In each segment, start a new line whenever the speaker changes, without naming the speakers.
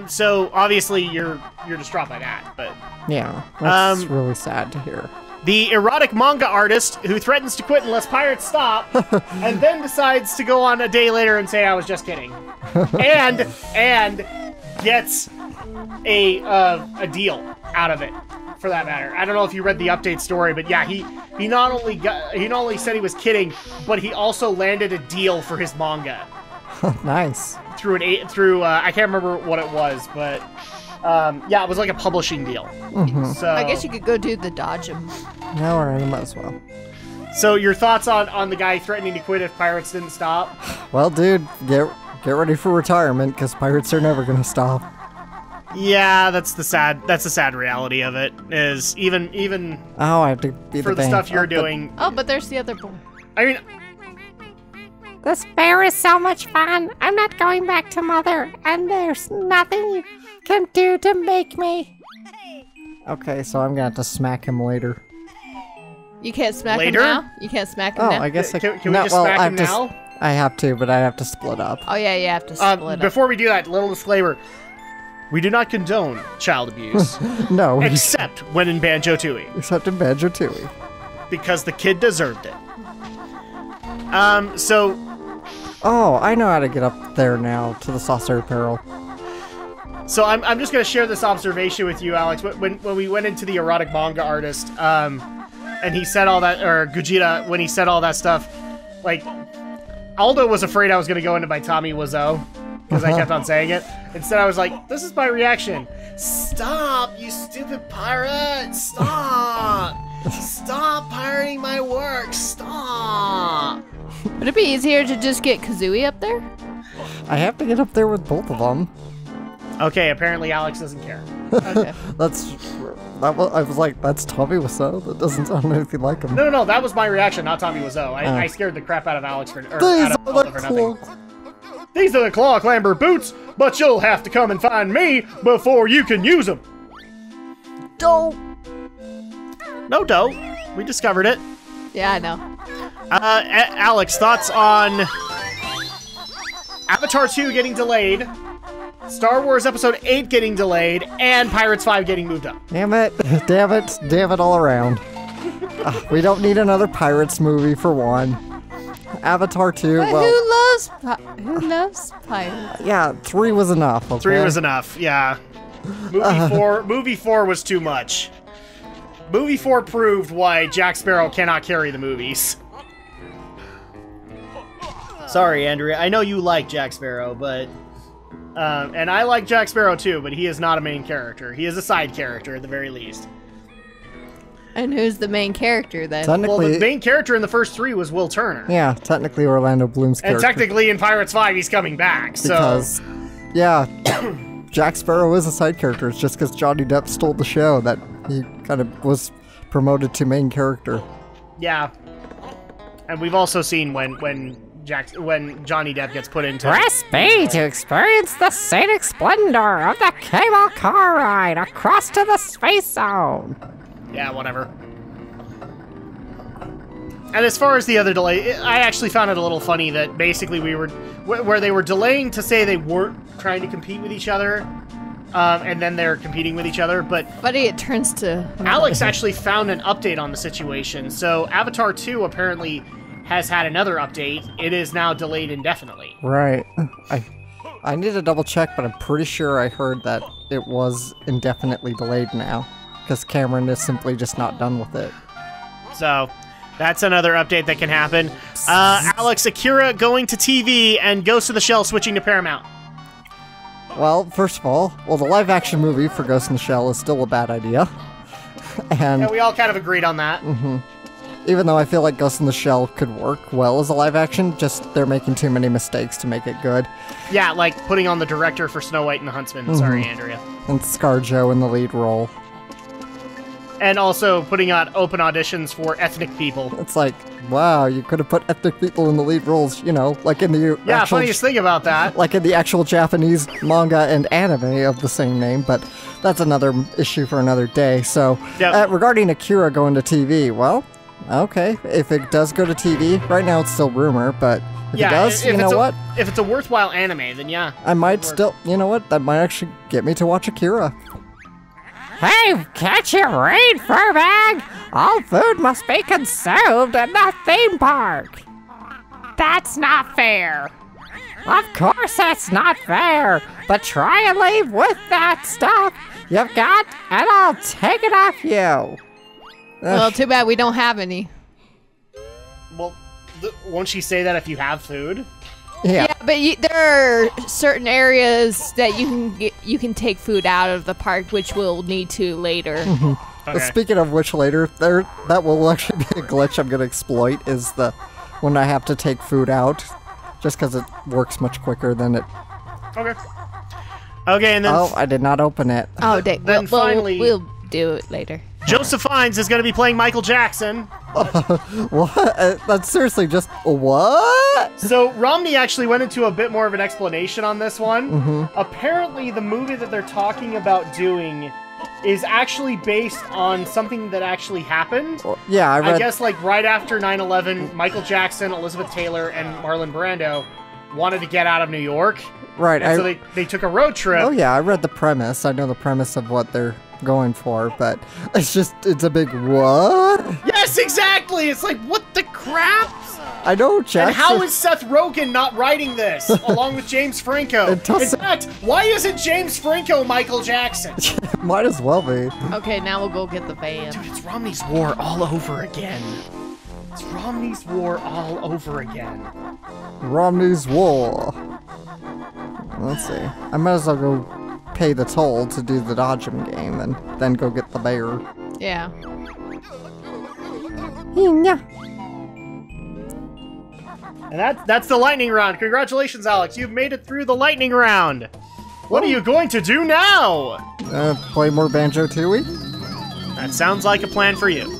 So obviously you're distraught by that, but
yeah, that's really sad to hear.
The erotic manga artist who threatens to quit unless pirates stop, and then decides to go on a day later and say I was just kidding, and gets a deal out of it. For that matter, I don't know if you read the update story, but yeah, he not only said he was kidding, but he also landed a deal for his manga.
Nice.
Through I can't remember what it was, but yeah, it was like a publishing deal. So
I guess you could go do the dodge him.
No, or I might as well.
So your thoughts on the guy threatening to quit if pirates didn't stop?
Well, dude, get ready for retirement because pirates are never gonna stop.
Yeah, that's the sad reality of it. Is even
oh, I have to be
for the stuff you're doing.
But there's the other boy.
I mean,
this fair is so much fun. I'm not going back to Mother, and there's nothing you can do to make me.
Okay, so I'm gonna have to smack him later.
You can't smack
Later?
him now? You can't smack him now?
I guess
can we just smack him now?
I have to, but I have to split up.
Oh yeah, you have to split up.
Before we do that, little disclaimer. We do not condone child abuse.
No.
Except when in Banjo Tooie.
Except in Banjo Tooie.
Because the kid deserved it. So...
Oh, I know how to get up there now, to the Saucer Peril.
So I'm just going to share this observation with you, Alex. When we went into the erotic manga artist, and he said all that, or Gujira, when he said all that stuff, like, Aldo was afraid I was going to go into my Tommy Wiseau. Because I kept on saying it. Instead, I was like, this is my reaction. Stop, you stupid pirate! Stop! Stop pirating my work! Stop!
Would it be easier to just get Kazooie up there?
I have to get up there with both of them.
Okay, apparently Alex doesn't care.
Okay.
I was like, that's Tommy Wiseau? That doesn't sound anything like him.
No, that was my reaction, not Tommy Wiseau. I scared the crap out of Alex for nothing. These are the claw clamber boots, but you'll have to come and find me before you can use them.
Dope.
No dope. We discovered it.
Yeah, I know.
Alex, thoughts on Avatar 2 getting delayed, Star Wars Episode 8 getting delayed, and Pirates 5 getting moved up?
Damn it. Damn it all around. We don't need another Pirates movie for one. Avatar 2,
but
well...
Who loves pirates?
Yeah, 3 was enough, okay?
3 was enough, yeah. Movie 4 was too much. Movie 4 proved why Jack Sparrow cannot carry the movies. Sorry, Andrea. I know you like Jack Sparrow, but... and I like Jack Sparrow too, but he is not a main character. He is a side character, at the very least.
And who's the main character, then?
Well, the main character in the first 3 was Will Turner.
Yeah, technically Orlando Bloom's character.
And technically in Pirates 5, he's coming back, so...
Because, yeah, Jack Sparrow is a side character. It's just because Johnny Depp stole the show that he kind of was promoted to main character.
Yeah. And we've also seen when Johnny Depp gets put into...
Press B to experience the scenic splendor of the cable car ride across to the space zone.
Yeah, whatever. And as far as the other delay, I actually found it a little funny that basically where they were delaying to say they weren't trying to compete with each other, and then they're competing with each other, but...
Buddy, it turns to...
Alex actually found an update on the situation, so Avatar 2 apparently has had another update. It is now delayed indefinitely.
Right. I need to double check, but I'm pretty sure I heard that it was indefinitely delayed now. Because Cameron is simply just not done with it.
So, that's another update that can happen. Alex, Akira going to TV and Ghost of the Shell switching to Paramount.
Well, first of all, the live-action movie for Ghost in the Shell is still a bad idea. And
yeah, we all kind of agreed on that.
Even though I feel like Ghost in the Shell could work well as a live-action, just they're making too many mistakes to make it good.
Yeah, like putting on the director for Snow White and the Huntsman. Sorry, Andrea.
And ScarJo in the lead role.
And also putting out open auditions for ethnic people.
It's like, wow, you could have put ethnic people in the lead roles, you know, like in the
actual... funniest thing about that.
Like in the actual Japanese manga and anime of the same name, but that's another issue for another day. So, regarding Akira going to TV, well, okay, if it does go to TV, right now it's still rumor, but If it does, you know what?
If it's a worthwhile anime, then yeah.
I might still, you know what? That might actually get me to watch Akira.
Hey, can't you read, Furbag? All food must be consumed in the theme park. That's not fair. Of course that's not fair, but try and leave with that stuff you've got, and I'll take it off you.
Well, too bad we don't have any.
Well, won't she say that if you have food?
Yeah.
But there are certain areas that you can take food out of the park, which we'll need to later.
Okay.
Speaking of which, later, that will actually be a glitch I'm gonna exploit, is when I have to take food out, just because it works much quicker than it.
Okay. Okay, and then...
Oh, I did not open it.
Oh, dang.
Then finally...
We'll do it later.
Joseph Fiennes is going to be playing Michael Jackson.
What? That's seriously just... What?
So, Romney actually went into a bit more of an explanation on this one.
Mm-hmm.
Apparently, the movie that they're talking about doing is actually based on something that actually happened.
Yeah, I read...
I guess, like, right after 9/11, Michael Jackson, Elizabeth Taylor, and Marlon Brando wanted to get out of New York.
Right.
And so they took a road trip.
Oh, yeah, I read the premise. I know the premise of what they're going for, but it's a big what?
Yes, exactly! It's like, what the crap?
I know, Jackson.
And how is Seth Rogen not writing this, along with James Franco? In fact, why isn't James Franco Michael Jackson?
Might as well be.
Okay, now we'll go get the van.
Dude, it's Romney's War all over again. It's Romney's War all over again.
Romney's War. Let's see. I might as well go pay the toll to do the dodgem game and then go get the bear.
Yeah.
And that's the lightning round. Congratulations, Alex. You've made it through the lightning round. What are you going to do now?
Play more Banjo Tooie?
That sounds like a plan for you.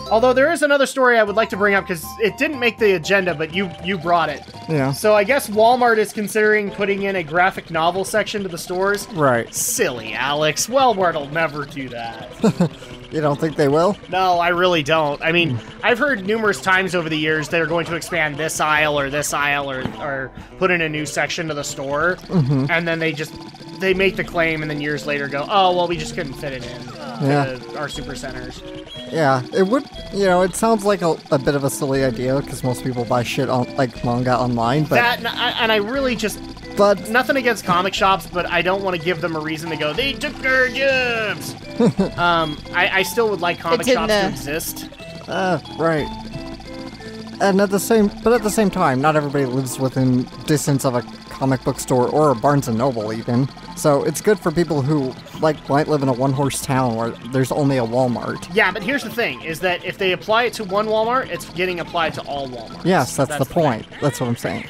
Although there is another story I would like to bring up because it didn't make the agenda, but you brought it.
Yeah.
So I guess Walmart is considering putting in a graphic novel section to the stores.
Right.
Silly, Alex. Walmart will never do that.
You don't think they will?
No, I really don't. I mean, I've heard numerous times over the years they're going to expand this aisle or put in a new section to the store, and then they make the claim and then years later go, oh, well, we just couldn't fit it in to our super centers.
Yeah, it would, it sounds like a bit of a silly idea because most people buy shit on, like, manga online, but...
That, and I really just...
But...
Nothing against comic shops, but I don't want to give them a reason to go, they took our jobs! I still would like comic shops to exist.
Right. And at the same time, not everybody lives within distance of a comic book store or a Barnes & Noble even. So it's good for people who, might live in a one-horse town where there's only a Walmart.
Yeah, but here's the thing, is that if they apply it to one Walmart, it's getting applied to all Walmarts.
Yes, that's the point. That's what I'm saying.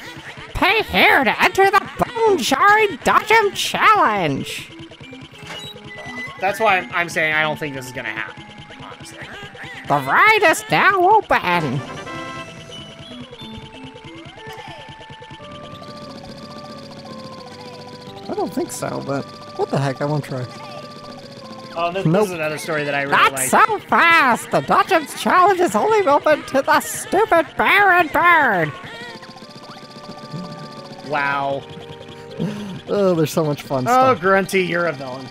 Pay here to enter the Bone-Jarring Dodgem Challenge.
That's why I'm saying I don't think this is going to happen, honestly.
The ride is now open.
I don't think so, but what the heck, I won't try.
Oh, this is another story that I really
Not
like.
so fast! The Dodgem's Challenge is only open to the stupid bear and bird!
Wow.
Oh, there's so much fun
Oh,
stuff.
Grunty, you're a villain.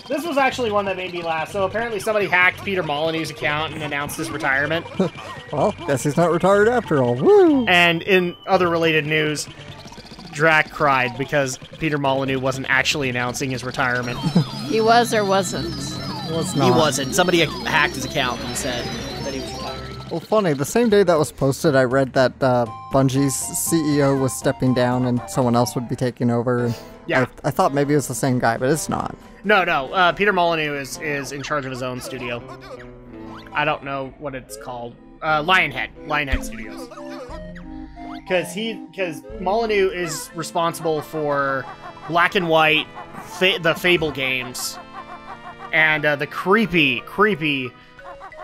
This was actually one that made me laugh. So apparently somebody hacked Peter Molyneux's account and announced his retirement.
Well, guess he's not retired after all. Woo!
And in other related news, Drak cried because Peter Molyneux wasn't actually announcing his retirement.
He was or wasn't?
Was not.
He wasn't. Somebody hacked his account and said that he was retiring.
Well, funny, the same day that was posted, I read that Bungie's CEO was stepping down and someone else would be taking over. And
Yeah.
I thought maybe it was the same guy, but it's not.
No. Peter Molyneux is in charge of his own studio. I don't know what it's called. Lionhead Studios. Because Molyneux is responsible for Black and White, the Fable games, and the creepy,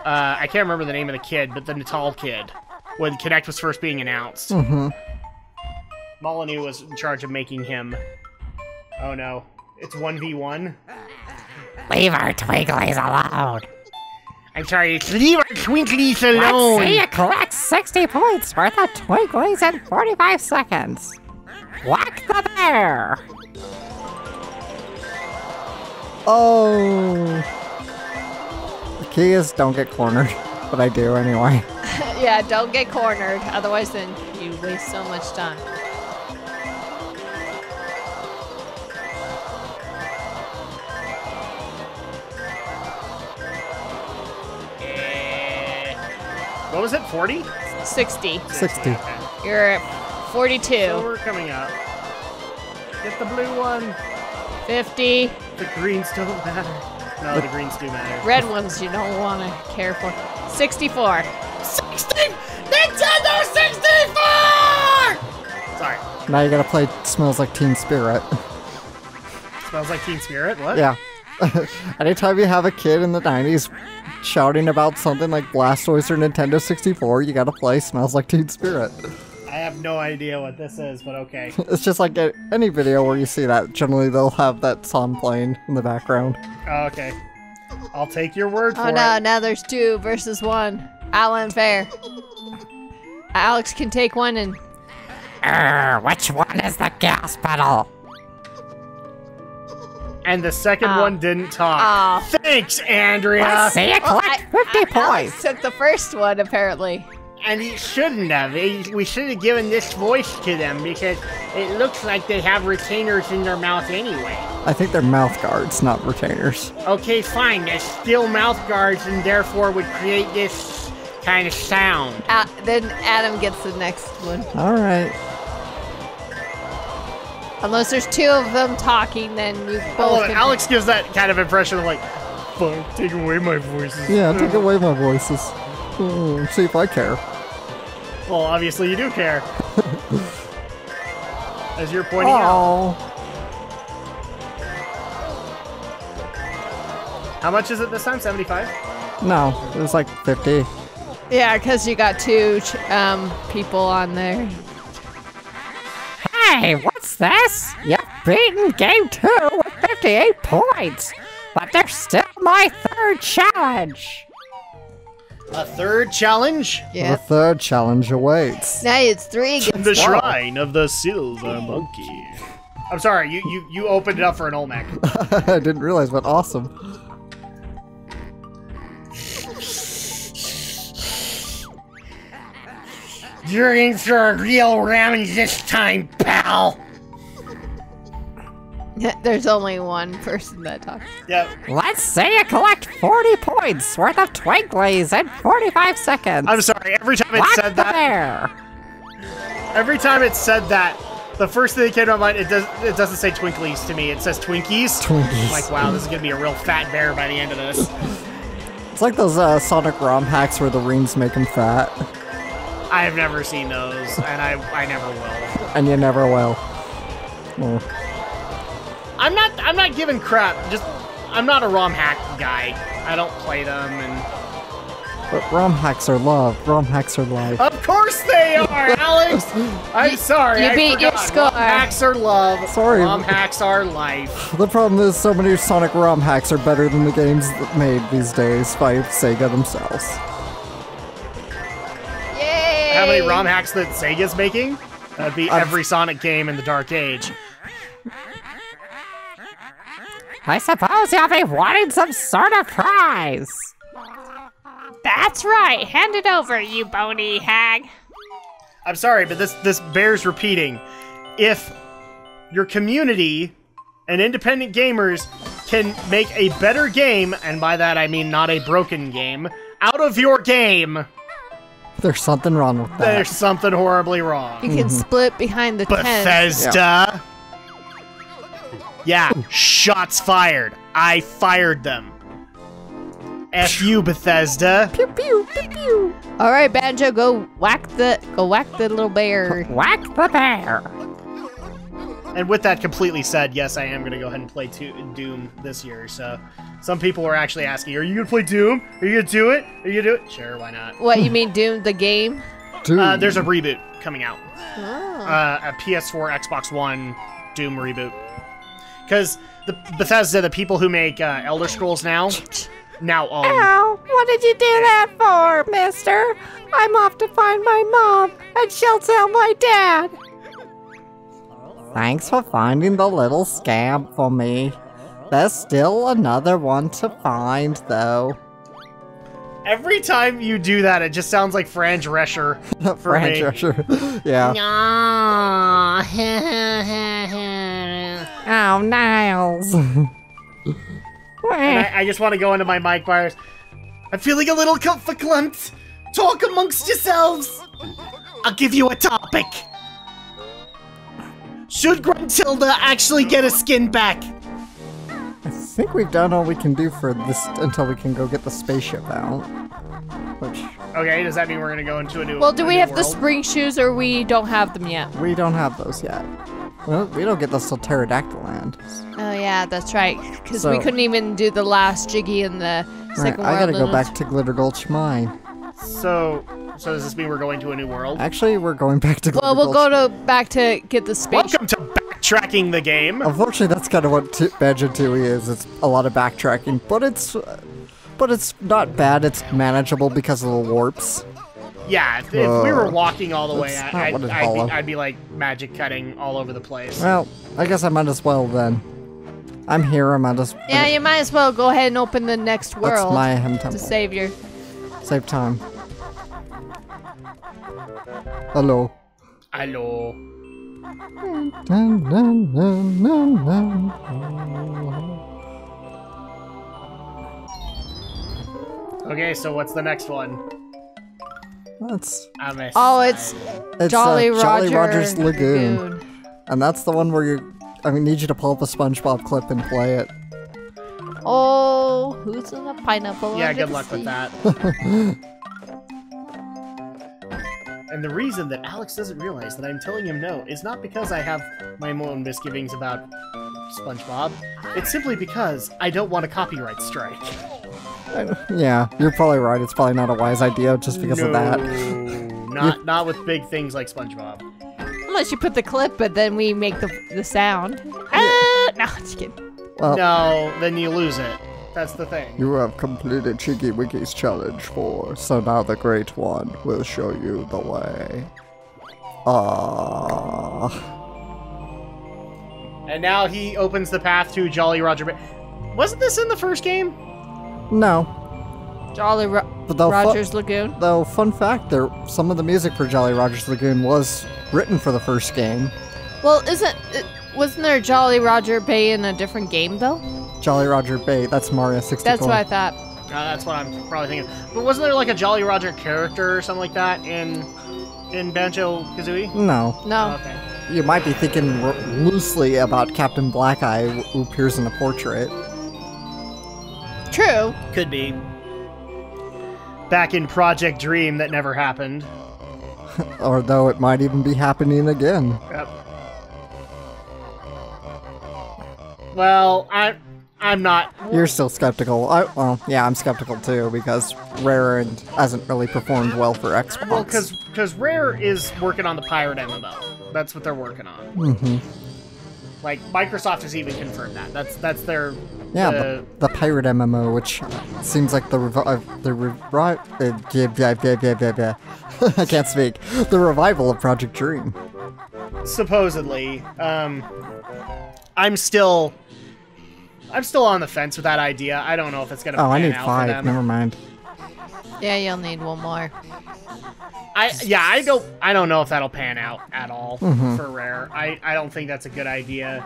I can't remember the name of the kid, but the Natal kid, when Kinect was first being announced. Molyneux was in charge of making him. Oh no, it's 1v1?
Leave our Twinkies alone!
I'm sorry, leave our Twinkies
Let's
alone.
see you collect 60 points worth of Twinkies in 45 seconds. Whack the bear.
Oh. The key is don't get cornered, but I do anyway.
Yeah, don't get cornered. Otherwise, then you waste so much time.
What was it, 40?
60.
60.
You're at 42.
So we're coming up. Get the blue one.
50.
The greens don't matter. No, the greens do matter.
Red ones you don't want to care for. 64.
60! Nintendo 64! Sorry.
Now you gotta play Smells Like Teen Spirit.
Smells like Teen Spirit? What?
Yeah. Anytime you have a kid in the 90s shouting about something like Blastoise or Nintendo 64, you gotta play Smells Like Teen Spirit.
I have no idea what this is, but okay.
It's just like any video where you see that, generally they'll have that song playing in the background.
Oh, okay. I'll take your word for
Oh
it.
no, now there's 2 versus 1. Alan fair. Alex can take one and...
Which one is the gas pedal?
And the second one didn't talk.
Oh.
Thanks, Andrea!
Let's see you collect 50
Alex
points.
took the first one, apparently.
And he shouldn't have. We should have given this voice to them because it looks like they have retainers in their mouth anyway.
I think they're mouth guards, not retainers.
Okay, fine. They're still mouth guards and therefore would create this kind of sound.
Then Adam gets the next one.
Alright.
Unless there's 2 of them talking, then you
Oh,
both can...
Alex gives that kind of impression of like, fuck, take away my voices.
Yeah, take away my voices. See if I care.
Well, obviously you do care. As you're pointing out.
Oh.
How much is it this time? 75?
No, it was like 50.
Yeah, because you got 2 people on there.
Hey, what's this? You've beaten game 2 with 58 points, but there's still my 3rd challenge.
A third challenge?
The
Yeah.
3rd challenge awaits.
Now it's 3 against
The
1.
Shrine of the Silver Monkey. I'm sorry, you opened it up for an Olmec.
I didn't realize, but awesome.
You're in for a real round this time, pal!
There's only one person that talks.
Yep.
Let's say you collect 40 points worth of Twinkies in 45 seconds.
I'm sorry, every time it
Whack
said
the
that,
bear.
every time it said that, the first thing that came to my mind, it doesn't say Twinklies to me, it says Twinkies.
Twinkies.
I'm like, wow, this is gonna be a real fat bear by the end of this.
It's like those Sonic ROM hacks where the rings make them fat.
I have never seen those, and I never will.
And you never will. Oh.
I'm not giving crap, just, I'm not a ROM hack guy. I don't play them, and...
But ROM hacks are love. ROM hacks are life.
Of course they are, Alex! I'm sorry,
you
I
beat your
forgot.
score.
ROM hacks are love.
Sorry.
ROM hacks are life.
The problem is so many Sonic ROM hacks are better than the games made these days by Sega themselves.
Yay!
How many ROM hacks that Sega's making? That'd be every Sonic game in the Dark Age.
I suppose you'll be wanting some sort of prize.
That's right. Hand it over, you bony hag.
I'm sorry, but this bears repeating. If your community and independent gamers can make a better game, and by that I mean not a broken game, out of your game,
There's something wrong with that.
there's something horribly wrong.
You can split behind the tent.
Bethesda. Yeah, shots fired. I fired them. F you, Bethesda.
Pew pew pew pew.
All right, Banjo, go whack the little bear.
Whack the bear.
And with that completely said, yes, I am going to go ahead and play Doom this year. So some people were actually asking, are you going to play Doom? Are you going to do it? Are you going to do it? Sure, why not?
What, you mean Doom the game?
Dude.
There's a reboot coming out.
Oh.
A PS4, Xbox One Doom reboot. Because the Bethesda, the people who make Elder Scrolls now, now own.
Ow, what did you do that for, mister? I'm off to find my mom, and she'll tell my dad.
Thanks for finding the little scamp for me. There's still another one to find, though.
Every time you do that, it just sounds like Fran Drescher for
Fran
me.
Drescher. Yeah.
Oh, Niles.
And I just want to go into my mic bars. I'm feeling a little verklempt. Talk amongst yourselves. I'll give you a topic. Should Gruntilda actually get a skin back?
I think we've done all we can do for this until we can go get the spaceship out. Which,
Okay, does that mean we're gonna go into a new
Well, do we have the
world?
spring shoes or we don't have them yet?
we don't have those yet. Well, we don't get those till Pterodactyl Land.
Oh yeah, that's right. Because we
So-
couldn't even do the last Jiggy in the
Right,
second
I
world.
gotta go back to Glitter Gulch Mine.
So does this mean we're going to a new world?
Actually, we're going back to Glitter
Well, we'll
Gulch.
go back to get the space.
Welcome to backtracking the game.
Unfortunately, that's kind of what Banjo Tooie is. It's a lot of backtracking, but it's not bad. It's manageable because of the warps.
Yeah, if we were walking all the way,
That's not what it's
I'd
all of.
be like magic cutting all over the place.
Well, I guess I might as well then. I'm here. I might as
Yeah, you might as well go ahead and open the next
That's
world
my hem
to
temple.
save your.
Save time. Hello.
Hello.
Dun, dun, dun, dun, dun.
Okay, so what's the next one?
That's
Oh, it's Jolly
Roger's
Roger
Lagoon. And that's the one where I need you to pull up a SpongeBob clip and play it.
Oh, who's in a pineapple?
Yeah,
under
good
the
luck with
sea?
that. And the reason that Alex doesn't realize that I'm telling him no is not because I have my own misgivings about SpongeBob. It's simply because I don't want a copyright strike.
Yeah, you're probably right. It's probably not a wise idea just because of that.
Not with big things like SpongeBob.
Unless you put the clip, but then we make the sound. No, just kidding.
Well,
No, then you lose it. That's the thing.
you have completed Chiggy Wiggy's challenge 4, so now the Great One will show you the way.
And now he opens the path to Jolly Roger. Wasn't this in the first game?
No.
Jolly
But though
Roger's Lagoon.
Though, fun fact, some of the music for Jolly Roger's Lagoon was written for the first game.
Well, wasn't there Jolly Roger Bay in a different game though?
Jolly Roger Bay, that's Mario 64.
That's what I thought.
That's what I'm probably thinking. But wasn't there like a Jolly Roger character or something like that in Banjo Kazooie?
No.
No.
Oh, okay.
You might be thinking loosely about Captain Black Eye, who appears in a portrait.
True.
Could be. Back in Project Dream that never happened.
Or though it might even be happening again.
Yep. Well, I'm not.
You're still skeptical. Well, yeah, I'm skeptical too, because Rare hasn't really performed well for Xbox.
Well, because Rare is working on the Pirate MMO. That's what they're working on.
Mm-hmm.
Like, Microsoft has even confirmed that. That's their...
Yeah, the Pirate MMO, which seems like I can't speak. The revival of Project Dream.
Supposedly. I'm still on the fence with that idea. I don't know if it's gonna pan
I need
out
5.
for them.
Never mind.
Yeah, you'll need one more.
I don't know if that'll pan out at all
Mm-hmm.
for Rare. I don't think that's a good idea.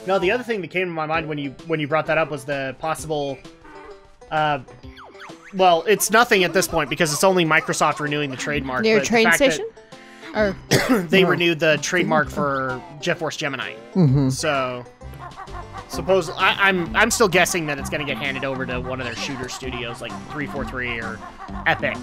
No, the other thing that came to my mind when you brought that up was the possible. Well, it's nothing at this point because it's only Microsoft renewing the trademark.
Near
but the
train
fact that
station? Or
they renewed the trademark for Jet Force Gemini.
Mm-hmm.
So, suppose I'm still guessing that it's going to get handed over to one of their shooter studios like 343 or Epic,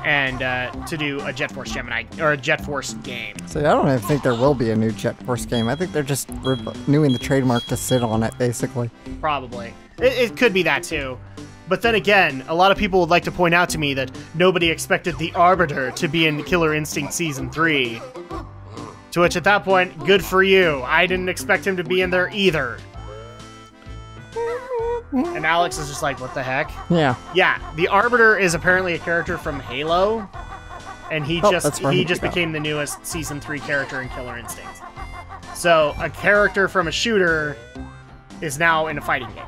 and to do a Jet Force Gemini or a Jet Force game.
So I don't even think there will be a new Jet Force game. I think they're just renewing the trademark to sit on it, basically.
Probably. It could be that too. But then again, a lot of people would like to point out to me that nobody expected the Arbiter to be in Killer Instinct Season 3. To which, at that point, good for you. I didn't expect him to be in there either. And Alex is just like, what the heck?
Yeah.
Yeah, the Arbiter is apparently a character from Halo, and he
that's right.
just became the newest Season 3 character in Killer Instinct. So, a character from a shooter is now in a fighting game.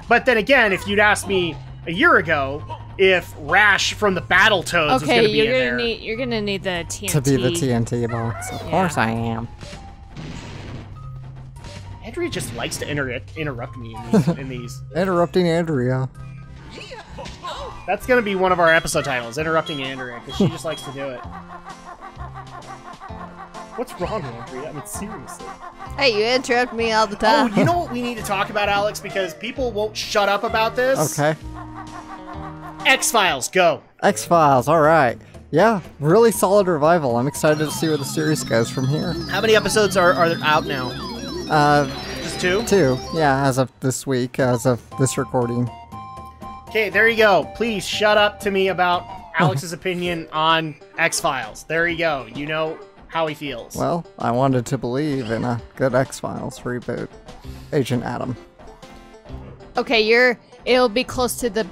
But then again, if you'd asked me a year ago if Rash from the Battletoads was going to be in there...
you're gonna need the TNT.
To be the TNT box. Of course I am.
Andrea just likes to interrupt me in these.
Interrupting Andrea.
That's going to be one of our episode titles, Interrupting Andrea, because she just likes to do it. What's wrong, Andrea? I mean, seriously.
Hey, you interrupt me all the time.
Oh, you know what we need to talk about, Alex? Because people won't shut up about this.
Okay.
X-Files, go.
X-Files, alright. Yeah, really solid revival. I'm excited to see where the series goes from here.
How many episodes are out now? Just 2?
2, yeah, as of this week, as of this recording.
Okay, there you go. Please shut up to me about Alex's opinion on X-Files. There you go. You know how he feels.
Well, I wanted to believe in a good X-Files reboot. Agent Adam.
Okay, it'll be close to the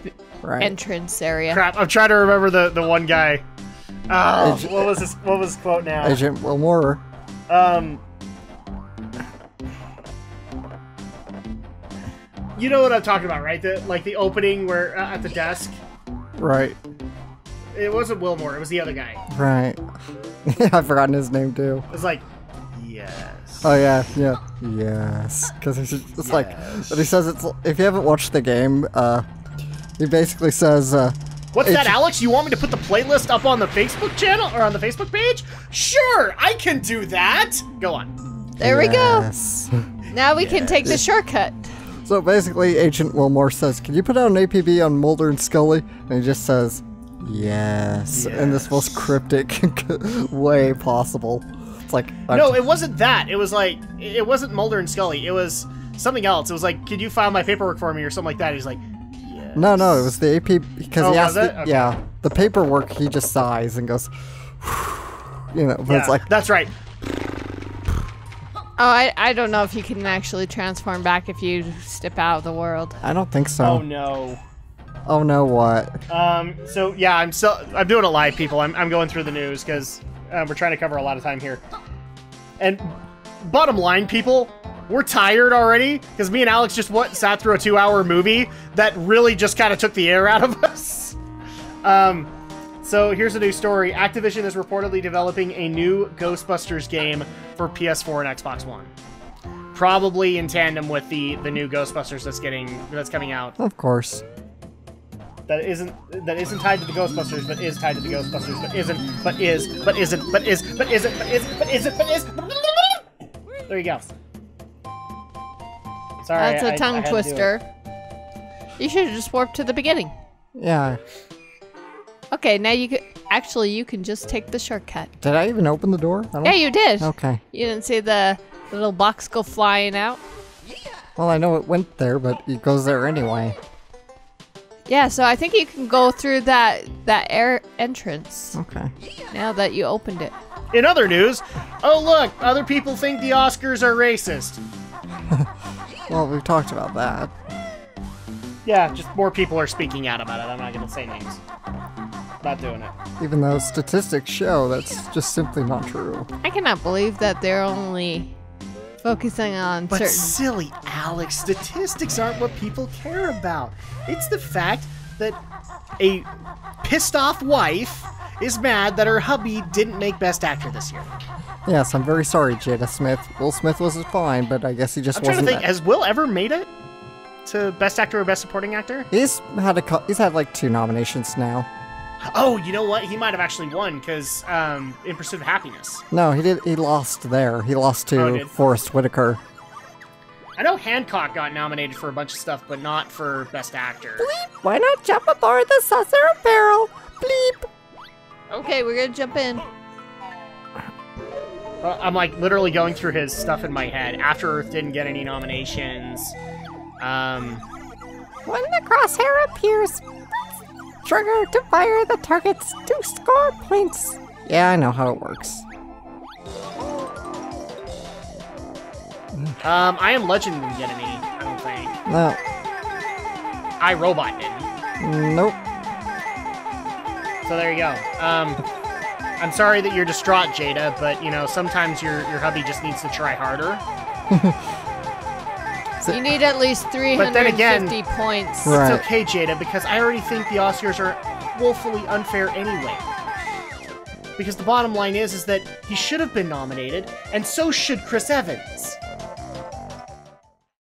Right.
entrance area.
Crap, I'm trying to remember the one guy. Oh, what was his quote now?
Agent Wilmore.
You know what I'm talking about, right? The opening where at the desk.
Right.
It wasn't Wilmore, it was the other guy.
Right. I've forgotten his name too.
It was like, yes.
Oh yeah, yes. Because it's like, but he says it's, if you haven't watched the game, he basically says,
What's that, Alex? You want me to put the playlist up on the Facebook channel or on the Facebook page? Sure, I can do that. Go on.
There we go.
Yes.
Now we can take the shortcut.
So basically, Agent Wilmore says, "Can you put out an APB on Mulder and Scully?" And he just says, "Yes," in this most cryptic way possible. It's like,
no, it wasn't that. It was like, it wasn't Mulder and Scully. It was something else. It was like, "Could you file my paperwork for me?" or something like that. He's like, yes.
No, it was the AP because he asked.
Okay.
Yeah, the paperwork. He just sighs and goes, you know. But it's like,
that's right.
Oh, I don't know if you can actually transform back if you step out of the world.
I don't think so.
Oh no.
Oh no, what?
So yeah, I'm doing it live, people. I'm going through the news because we're trying to cover a lot of time here. And bottom line, people, we're tired already because me and Alex just sat through a 2-hour movie that really just kind of took the air out of us. So here's a new story. Activision is reportedly developing a new Ghostbusters game for PS4 and Xbox One. Probably in tandem with the new Ghostbusters that's coming out.
Of course.
That isn't tied to the Ghostbusters, but is tied to the Ghostbusters, but isn't, but is, but isn't, but is, but isn't, but is, but isn't, but is. There you go. Sorry,
That's a tongue twister. You should have just warped to the beginning.
Yeah.
Okay, now you can just take the shortcut.
Did I even open the door?
Yeah, you did.
Okay.
You didn't see the little box go flying out?
Well, I know it went there, but it goes there anyway.
Yeah, so I think you can go through that air entrance.
Okay.
Now that you opened it.
In other news, oh look, other people think the Oscars are racist.
Well, we've talked about that.
Yeah, just more people are speaking out about it. I'm not going to say names. Not doing it.
Even though statistics show that's just simply not true.
I cannot believe that they're only focusing on
But
certain...
silly Alex, statistics aren't what people care about. It's the fact that a pissed off wife is mad that her hubby didn't make Best Actor this year.
Yes, I'm very sorry, Jada Smith. Will Smith was fine, but I guess he just
I'm trying to
wasn't.
think, has Will ever made it to Best Actor or Best Supporting Actor?
He's had like 2 nominations now.
Oh, you know what? He might have actually won because In Pursuit of Happiness.
No, he did. He lost there. He lost to Forrest Whitaker.
I know Hancock got nominated for a bunch of stuff, but not for Best Actor.
Bleep! Why not jump aboard the saucer barrel? Bleep!
Okay, we're gonna jump in.
I'm like literally going through his stuff in my head. After Earth didn't get any nominations.
When the crosshair appears, trigger to fire the targets to score points.
Yeah, I know how it works.
I Am Legend didn't get any, I don't think.
No.
iRobot didn't.
Nope.
So there you go. I'm sorry that you're distraught, Jada, but, you know, sometimes your hubby just needs to try harder.
You need at least 350
But then again,
points.
Right.
It's okay, Jada, because I already think the Oscars are woefully unfair anyway. Because the bottom line is that he should have been nominated, and so should Chris Evans.